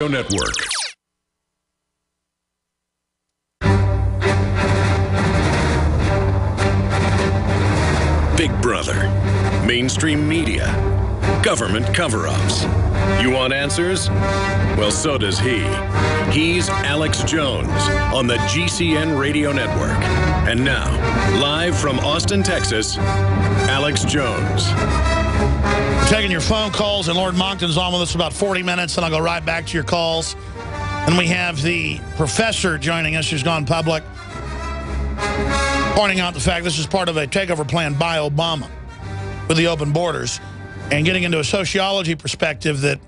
Network. Big Brother, mainstream media, government cover-ups. You want answers? Well, so does he. He's Alex Jones on the GCN Radio Network. And now, live from Austin, Texas, Alex Jones. We're taking your phone calls, and Lord Moncton's on with us about 40 minutes, and I'll go right back to your calls. And we have the professor joining us who's gone public, pointing out the fact this is part of a takeover plan by Obama with the open borders, and getting into a sociology perspective that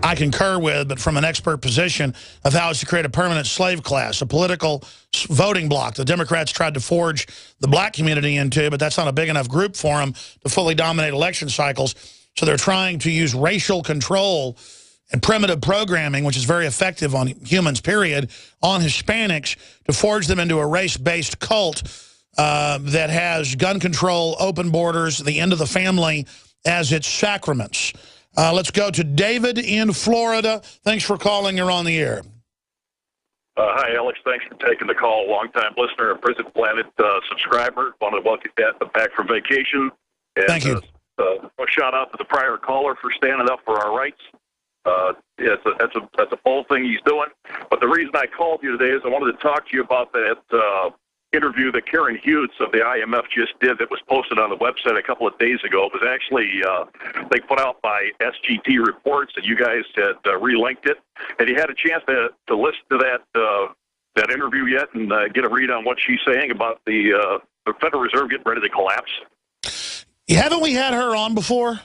I concur with, but from an expert position of how it's to create a permanent slave class, a political voting bloc the Democrats tried to forge the black community into, but that's not a big enough group for them to fully dominate election cycles. So they're trying to use racial control and primitive programming, which is very effective on humans, period, on Hispanics to forge them into a race-based cult that has gun control, open borders, the end of the family as its sacraments. Let's go to David in Florida. Thanks for calling. You're on the air. Hi, Alex. Thanks for taking the call. Long-time listener, a Prison Planet subscriber. Want to welcome you back from vacation. And, thank you. A shout-out to the prior caller for standing up for our rights. That's a bold thing he's doing. But the reason I called you today is I wanted to talk to you about that interview that Karen Hughes of the IMF just did that was posted on the website a couple of days ago. It was actually they put out by SGT Reports, and you guys had relinked it. Have you had a chance to listen to that interview yet and get a read on what she's saying about the Federal Reserve getting ready to collapse? Haven't we had her on before?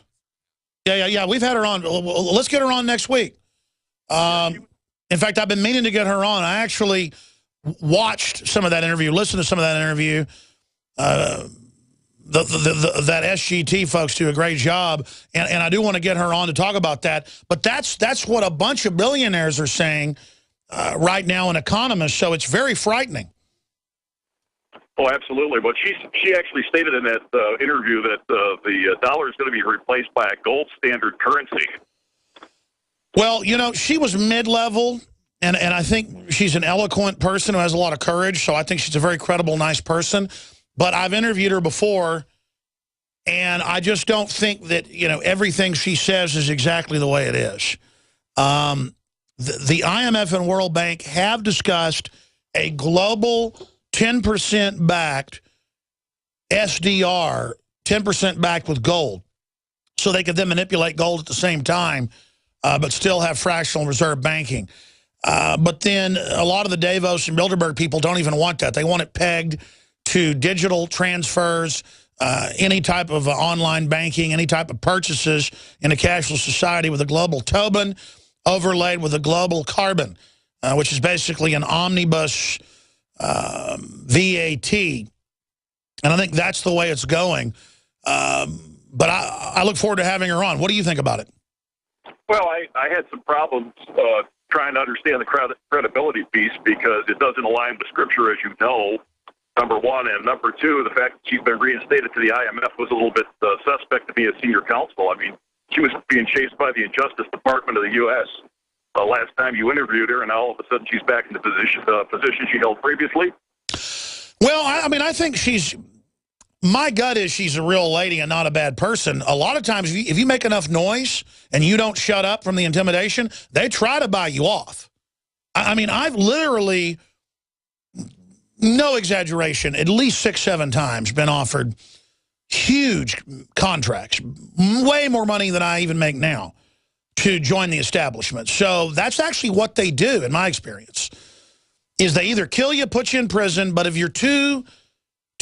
Yeah. We've had her on. Let's get her on next week. In fact, I've been meaning to get her on. I actually watched some of that interview, listened to some of that interview. That SGT folks do a great job, and I do want to get her on to talk about that. But that's what a bunch of billionaires are saying right now in economists, so it's very frightening. Oh, absolutely. But she actually stated in that interview that the dollar is going to be replaced by a gold standard currency. Well, you know, she was mid-level, and I think she's an eloquent person who has a lot of courage, so I think she's a very credible, nice person. But I've interviewed her before, and I just don't think that, you know, everything she says is exactly the way it is. The IMF and World Bank have discussed a global 10% backed SDR, 10% backed with gold, so they could then manipulate gold at the same time, but still have fractional reserve banking. But then a lot of the Davos and Bilderberg people don't even want that. They want it pegged to digital transfers, any type of online banking, any type of purchases in a cashless society with a global Tobin overlaid with a global carbon, which is basically an omnibus VAT. And I think that's the way it's going. But I look forward to having her on. What do you think about it? Well, I had some problems trying to understand the credibility piece because it doesn't align with Scripture, as you know, number one. And number two, the fact that she's been reinstated to the IMF was a little bit suspect to be a senior counsel. I mean, she was being chased by the Justice Department of the U.S. Last time you interviewed her, and now all of a sudden she's back in the position she held previously. Well, I mean, I think my gut is she's a real lady and not a bad person. A lot of times, if you make enough noise and you don't shut up from the intimidation, they try to buy you off. I mean, I've literally, no exaggeration, at least 6-7 times been offered huge contracts, way more money than I even make now, to join the establishment. So that's actually what they do, in my experience, is they either kill you, put you in prison, but if you're too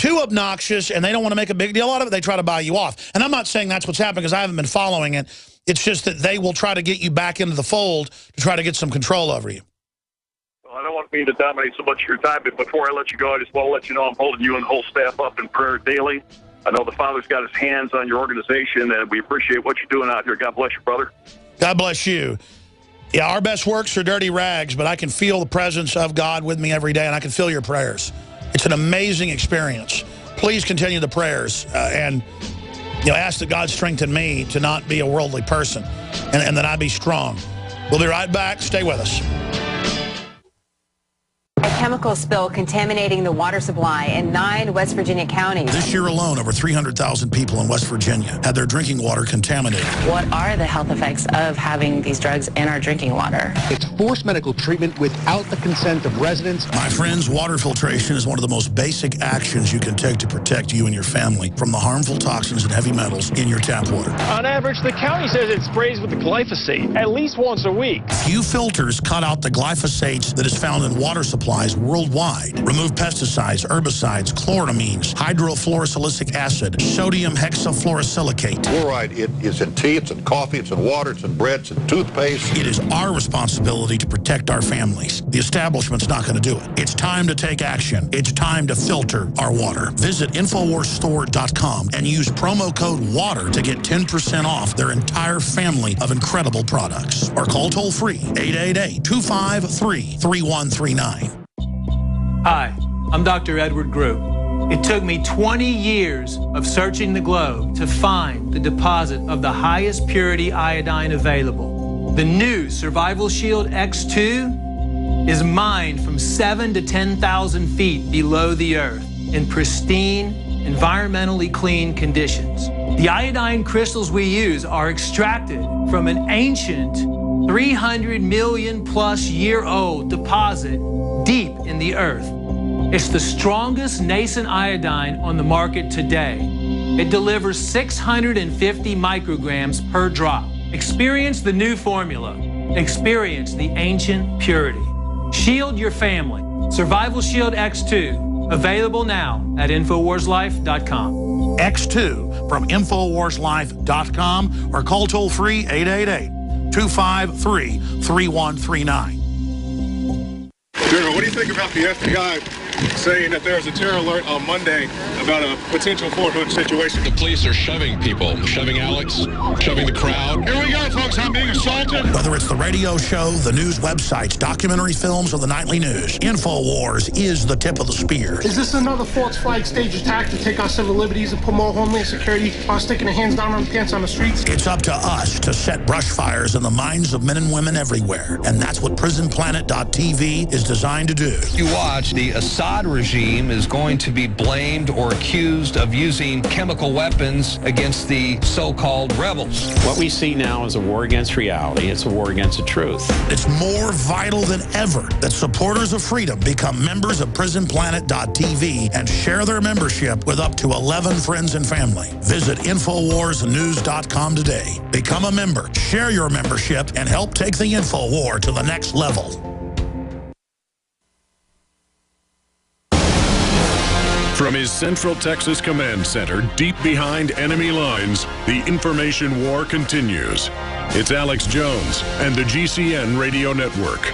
obnoxious and they don't want to make a big deal out of it, they try to buy you off. And I'm not saying that's what's happening because I haven't been following it. It's just that they will try to get you back into the fold to try to get some control over you. Well, I don't want me to dominate so much of your time, but before I let you go, I just want to let you know I'm holding you and the whole staff up in prayer daily. I know the Father's got his hands on your organization, and we appreciate what you're doing out here. God bless you, brother. God bless you. Yeah, our best works are dirty rags, but I can feel the presence of God with me every day, and I can feel your prayers. It's an amazing experience. Please continue the prayers and ask that God strengthen me to not be a worldly person and that I be strong. We'll be right back. Stay with us. A chemical spill contaminating the water supply in 9 West Virginia counties. This year alone, over 300,000 people in West Virginia had their drinking water contaminated. What are the health effects of having these drugs in our drinking water? It's forced medical treatment without the consent of residents. My friends, water filtration is one of the most basic actions you can take to protect you and your family from the harmful toxins and heavy metals in your tap water. On average, the county says it sprays with the glyphosate at least once a week. Few filters cut out the glyphosate that is found in water supplies worldwide. Remove pesticides, herbicides, chloramines, hydrofluorosilicic acid, sodium hexafluorosilicate. Fluoride, it is in tea, it's in coffee, it's in water, it's in bread, it's in toothpaste. It is our responsibility to protect our families. The establishment's not going to do it. It's time to take action. It's time to filter our water. Visit InfoWarsStore.com and use promo code WATER to get 10% off their entire family of incredible products. Or call toll-free 888-253-3139. Hi, I'm Dr. Edward Group. It took me 20 years of searching the globe to find the deposit of the highest purity iodine available. The new Survival Shield X2 is mined from 7,000 to 10,000 feet below the earth in pristine, environmentally clean conditions. The iodine crystals we use are extracted from an ancient 300 million plus year old deposit deep in the earth. It's the strongest nascent iodine on the market today. It delivers 650 micrograms per drop. Experience the new formula. Experience the ancient purity. Shield your family. Survival Shield X2. Available now at InfoWarsLife.com. X2 from InfoWarsLife.com or call toll-free 888-253-3139. General, what do you think about the FBI saying that there's a terror alert on Monday about a potential Fort Hood situation? The police are shoving people, shoving Alex, shoving the crowd. Here we go, folks. I'm being assaulted. Whether it's the radio show, the news websites, documentary films, or the nightly news, InfoWars is the tip of the spear. Is this another false flag stage attack to take our civil liberties and put more homeland security on sticking their hands down on the pants on the streets? It's up to us to set brush fires in the minds of men and women everywhere. And that's what PrisonPlanet.tv is designed to do. You watch, the Assad regime is going to be blamed or accused of using chemical weapons against the so-called rebels. What we see now is a war against reality. It's a war against the truth. It's more vital than ever that supporters of freedom become members of PrisonPlanet.tv and share their membership with up to 11 friends and family. Visit InfoWarsNews.com today. Become a member, share your membership, and help take the InfoWar to the next level. From his Central Texas Command Center, deep behind enemy lines, the information war continues. It's Alex Jones and the GCN Radio Network.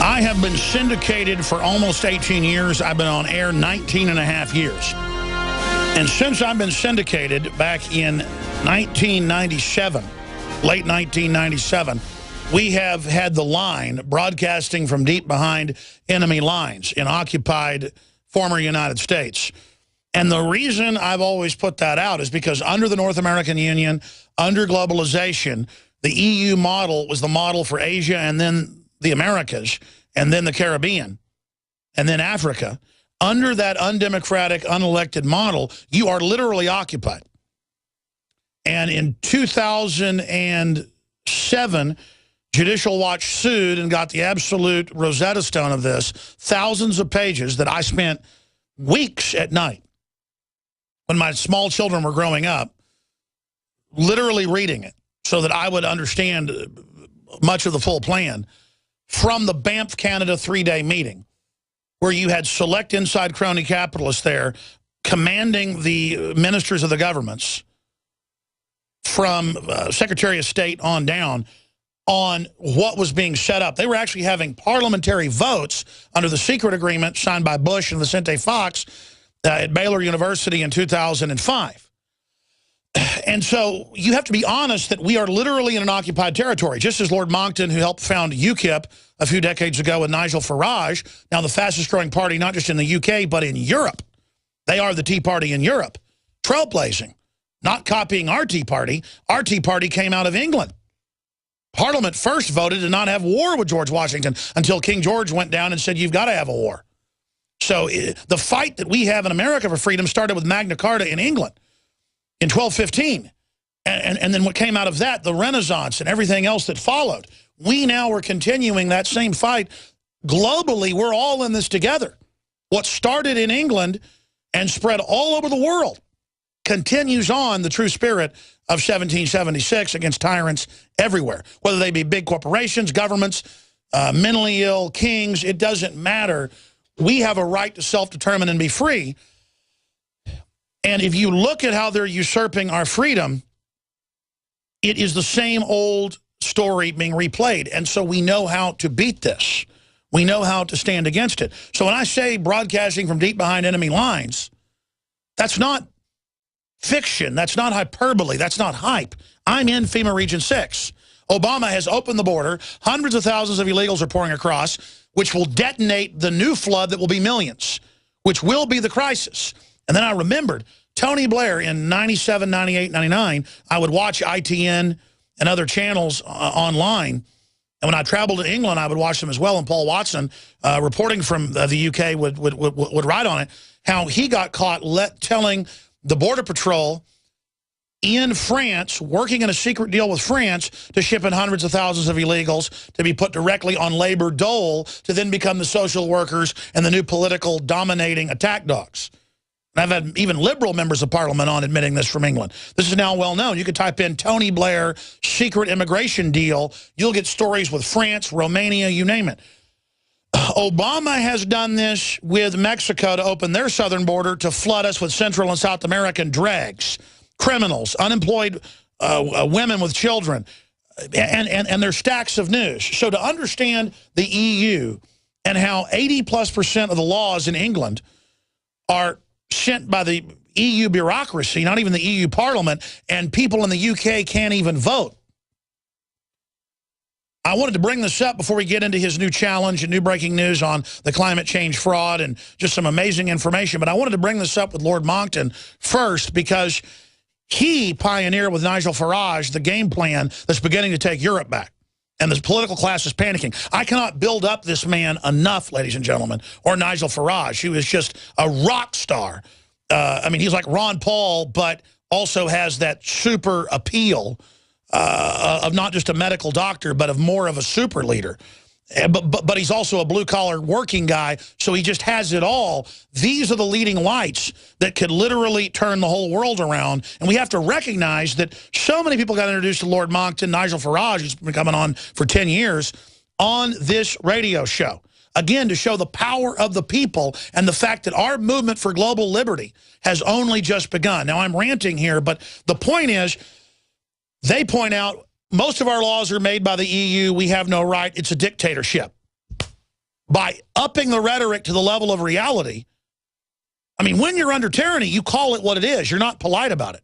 I have been syndicated for almost 18 years. I've been on air 19 and a half years. And since I've been syndicated back in 1997, late 1997, we have had the line broadcasting from deep behind enemy lines in occupied former United States. And the reason I've always put that out is because under the North American Union, under globalization, the EU model was the model for Asia and then the Americas and then the Caribbean and then Africa. Under that undemocratic, unelected model, you are literally occupied. And in 2007, Judicial Watch sued and got the absolute Rosetta Stone of this, thousands of pages that I spent weeks at night when my small children were growing up, literally reading it so that I would understand much of the full plan from the Banff, Canada 3-day meeting where you had select inside crony capitalists there commanding the ministers of the governments from Secretary of State on down on what was being set up. They were actually having parliamentary votes under the secret agreement signed by Bush and Vicente Fox at Baylor University in 2005. And so you have to be honest that we are literally in an occupied territory, just as Lord Monckton, who helped found UKIP a few decades ago with Nigel Farage, now the fastest growing party not just in the UK but in Europe. They are the Tea Party in Europe, trailblazing not copying our Tea Party. Our Tea Party came out of England. Parliament first voted to not have war with George Washington until King George went down and said, you've got to have a war. So the fight that we have in America for freedom started with Magna Carta in England in 1215. And then what came out of that, the Renaissance and everything else that followed. We now are continuing that same fight. Globally, we're all in this together. What started in England and spread all over the world continues on the true spirit of 1776 against tyrants everywhere, whether they be big corporations, governments, mentally ill, kings, it doesn't matter. We have a right to self-determine and be free. And if you look at how they're usurping our freedom, it is the same old story being replayed. And so we know how to beat this. We know how to stand against it. So when I say broadcasting from deep behind enemy lines, that's not fiction. That's not hyperbole. That's not hype. I'm in FEMA Region 6. Obama has opened the border. Hundreds of thousands of illegals are pouring across, which will detonate the new flood that will be millions, which will be the crisis. And then I remembered Tony Blair in 97, 98, 99, I would watch ITN and other channels online. And when I traveled to England, I would watch them as well. And Paul Watson, reporting from the UK, would write on it, how he got caught telling the Border Patrol in France, working in a secret deal with France to ship in hundreds of thousands of illegals to be put directly on labor dole to then become the social workers and the new political dominating attack dogs. And I've had even liberal members of parliament on admitting this from England. This is now well known. You could type in Tony Blair secret immigration deal. You'll get stories with France, Romania, you name it. Obama has done this with Mexico to open their southern border to flood us with Central and South American dregs, criminals, unemployed women with children, and their stacks of news. So to understand the EU and how 80+% of the laws in England are sent by the EU bureaucracy, not even the EU Parliament, and people in the UK can't even vote. I wanted to bring this up before we get into his new challenge and new breaking news on the climate change fraud and just some amazing information. But I wanted to bring this up with Lord Monckton first because he pioneered with Nigel Farage the game plan that's beginning to take Europe back. And the political class is panicking. I cannot build up this man enough, ladies and gentlemen, or Nigel Farage. He was just a rock star. I mean, he's like Ron Paul, but also has that super appeal of not just a medical doctor, but of more of a super leader. But he's also a blue-collar working guy, so he just has it all. These are the leading lights that could literally turn the whole world around. And we have to recognize that so many people got introduced to Lord Monckton, Nigel Farage, who's been coming on for 10 years, on this radio show. Again, to show the power of the people and the fact that our movement for global liberty has only just begun. Now, I'm ranting here, but the point is, they point out, most of our laws are made by the EU. We have no right. It's a dictatorship. By upping the rhetoric to the level of reality, I mean, when you're under tyranny, you call it what it is. You're not polite about it.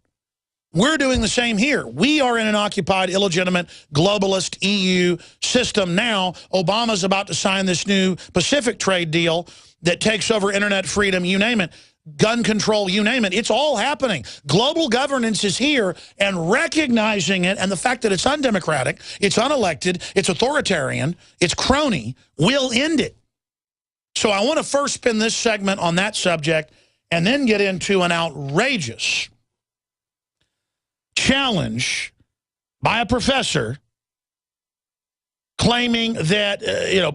We're doing the same here. We are in an occupied, illegitimate, globalist EU system now. Obama's about to sign this new Pacific trade deal that takes over internet freedom, you name it. Gun control, you name it. It's all happening. Global governance is here, and recognizing it and the fact that it's undemocratic, it's unelected, it's authoritarian, it's crony, will end it. So I want to first spin this segment on that subject and then get into an outrageous challenge by a professor claiming that,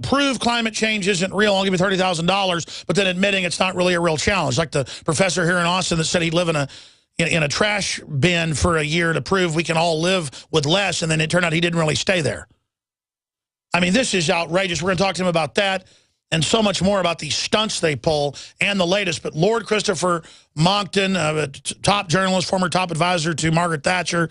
prove climate change isn't real, I'll give you $30,000, but then admitting it's not really a real challenge. Like the professor here in Austin that said he'd live in a trash bin for a year to prove we can all live with less, and then it turned out he didn't really stay there. I mean, this is outrageous. We're going to talk to him about that and so much more about these stunts they pull and the latest. But Lord Christopher Monckton, a top journalist, former top advisor to Margaret Thatcher,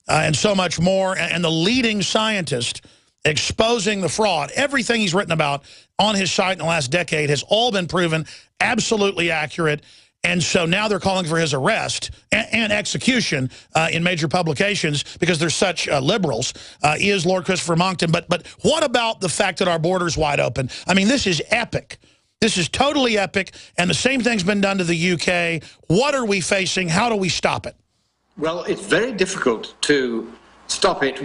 and so much more, and the leading scientist exposing the fraud. Everything he's written about on his site in the last decade has all been proven absolutely accurate. And so now they're calling for his arrest and execution in major publications because they're such liberals, is Lord Christopher Monckton. But what about the fact that our border's wide open? I mean, this is epic. This is totally epic, and the same thing's been done to the UK. What are we facing? How do we stop it? Well, it's very difficult to stop it.